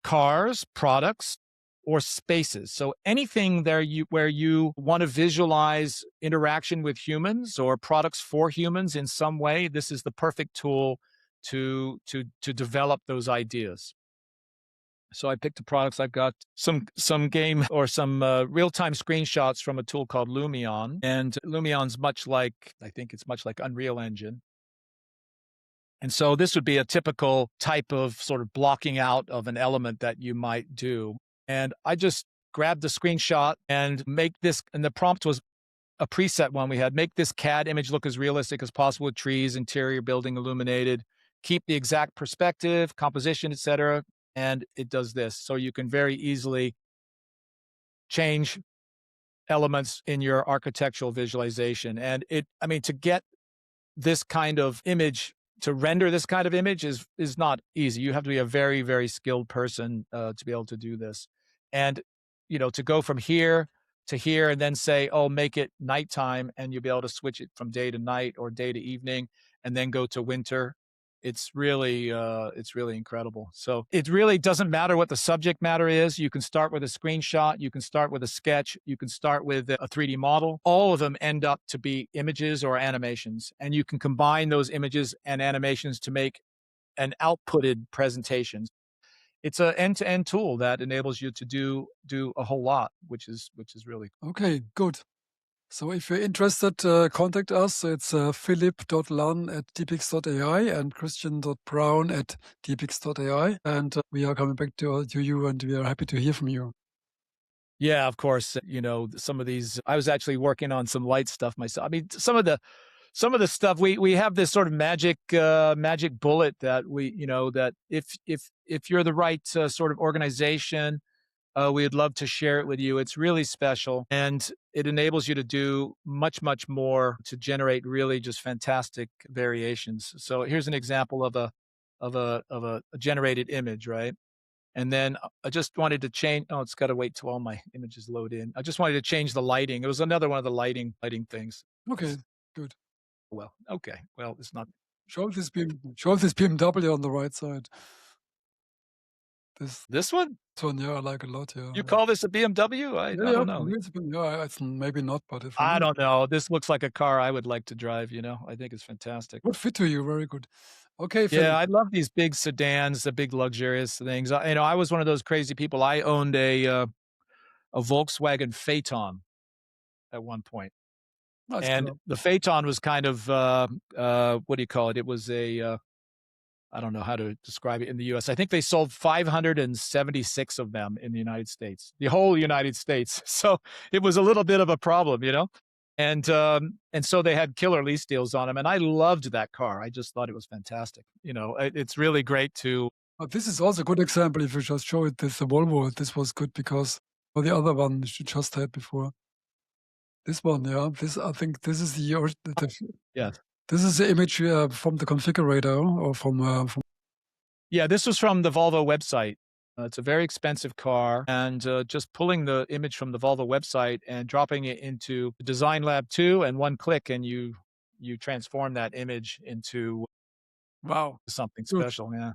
cars, products, or spaces. So anything there where you want to visualize interaction with humans or products for humans in some way, this is the perfect tool to develop those ideas. So I picked the products. I've got some game or some real-time screenshots from a tool called Lumion. And Lumion's I think it's much like Unreal Engine. And so this would be a typical type of sort of blocking out of an element that you might do. And I just grabbed the screenshot and make this, and the prompt was a preset one we had, make this CAD image look as realistic as possible with trees, interior building illuminated, keep the exact perspective, composition, etc. And it does this. So you can very easily change elements in your architectural visualization. And to get this kind of image, to render this kind of image is not easy. You have to be a very, very skilled person to be able to do this. And, to go from here to here and then say, oh, make it nighttime, and you'll be able to switch it from day to night or day to evening, and then go to winter. It's really incredible. So it really doesn't matter what the subject matter is. You can start with a screenshot, you can start with a sketch, you can start with a 3D model. All of them end up to be images or animations, and you can combine those images and animations to make an outputted presentation. It's an end-to-end tool that enables you to do a whole lot, which is really cool. Okay, good. So if you're interested, contact us. It's philip.lunn@depix.ai and christian.braun@depix.ai. And we are coming back to you, and we are happy to hear from you. Yeah, of course, some of these I was actually working on some light stuff myself. I mean, some of the stuff we have this sort of magic bullet that that if you're the right sort of organization, we'd love to share it with you. It's really special and it enables you to do much, much more to generate really just fantastic variations. So here's an example of a generated image, right? And then I just wanted to change. Oh, it's got to wait till all my images load in. I just wanted to change the lighting. It was another one of the lighting things. Okay, good. Well, okay. Well, it's not Show this BMW on the right side. This this one. one, yeah, I like a lot. Yeah, You call this a BMW? I yeah, I yeah. don't For know. me, yeah, it's maybe not, but for I me, don't know. This looks like a car I would like to drive. I think it's fantastic. would fit to you very good. Okay, Yeah, Philip. I love these big sedans, the big luxurious things. I was one of those crazy people. I owned a Volkswagen Phaeton at one point. Nice And car. the Phaeton was kind of, what do you call it? It was I don't know how to describe it in the US. I think they sold 576 of them in the United States, the whole United States. So it was a little bit of a problem. And so they had killer lease deals on them. And I loved that car. I just thought it was fantastic. It's really great to, But this is also a good example. If you just show it, this the Volvo. This was good because for the other one you just had before. This one, yeah. This I think this is yeah. this is the image from the configurator or from. Yeah, this was from the Volvo website. It's a very expensive car, and just pulling the image from the Volvo website and dropping it into Design Lab 2 and one click, and you transform that image into Wow, something good, special. Yeah,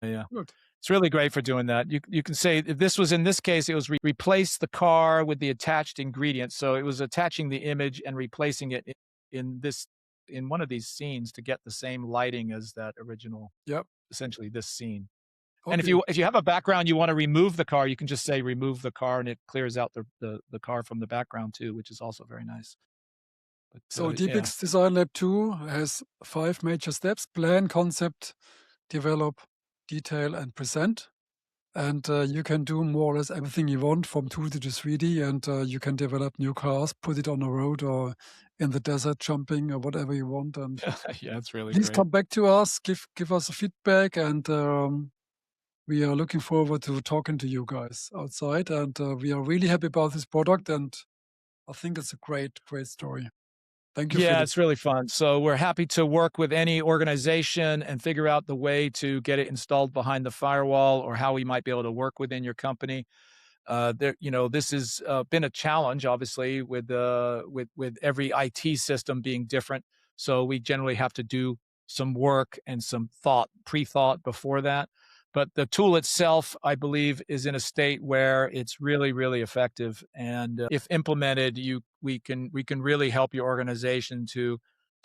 yeah. good. It's really great for doing that. You can say if this was in this case, it was replace the car with the attached ingredients. So it was attaching the image and replacing it in one of these scenes to get the same lighting as that original, Yep. essentially this scene. And if Okay. you have a background, you want to remove the car, you can just say remove the car, and it clears out the car from the background too, which is also very nice. But So yeah, Deepix Design Lab 2 has 5 major steps: plan, concept, develop, detail, and present. And you can do more or less everything you want from 2D to 3D, and you can develop new cars, put it on the road or in the desert, jumping or whatever you want. And yeah, it's really please great. come back to us, give us a feedback, and we are looking forward to talking to you guys outside. And we are really happy about this product, and I think it's a great story. Thank you, Yeah, Philip. it's really fun. So we're happy to work with any organization and figure out the way to get it installed behind the firewall or how we might be able to work within your company. This has been a challenge, obviously, with every IT system being different. So we generally have to do some work and some pre-thought before that. But the tool itself, I believe, is in a state where it's really, really effective. And if implemented, we can really help your organization to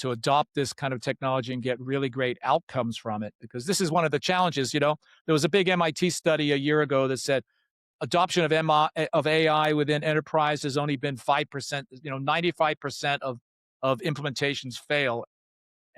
adopt this kind of technology and get really great outcomes from it. Because this is one of the challenges. There was a big MIT study a year ago that said adoption of AI within enterprise has only been 5%. 95% of implementations fail.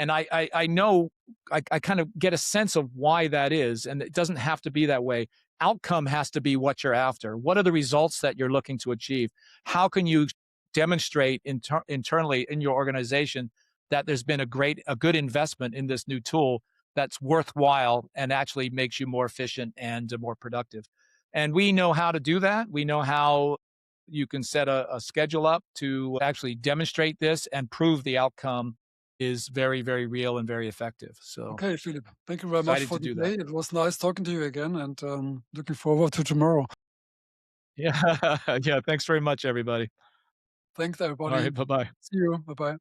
And I know I kind of get a sense of why that is, and it doesn't have to be that way. Outcome has to be what you're after. What are the results that you're looking to achieve? How can you demonstrate internally in your organization that there's been a good investment in this new tool that's worthwhile and actually makes you more efficient and more productive? And we know how to do that. We know how you can set a schedule up to actually demonstrate this and prove the outcome is very, very real and very effective. So Okay, Philip. Thank you very much excited for to do that. today. It was nice talking to you again, and looking forward to tomorrow. Yeah. Yeah. Thanks very much, everybody. Thanks, All everybody. right. Bye bye. See you. Bye bye.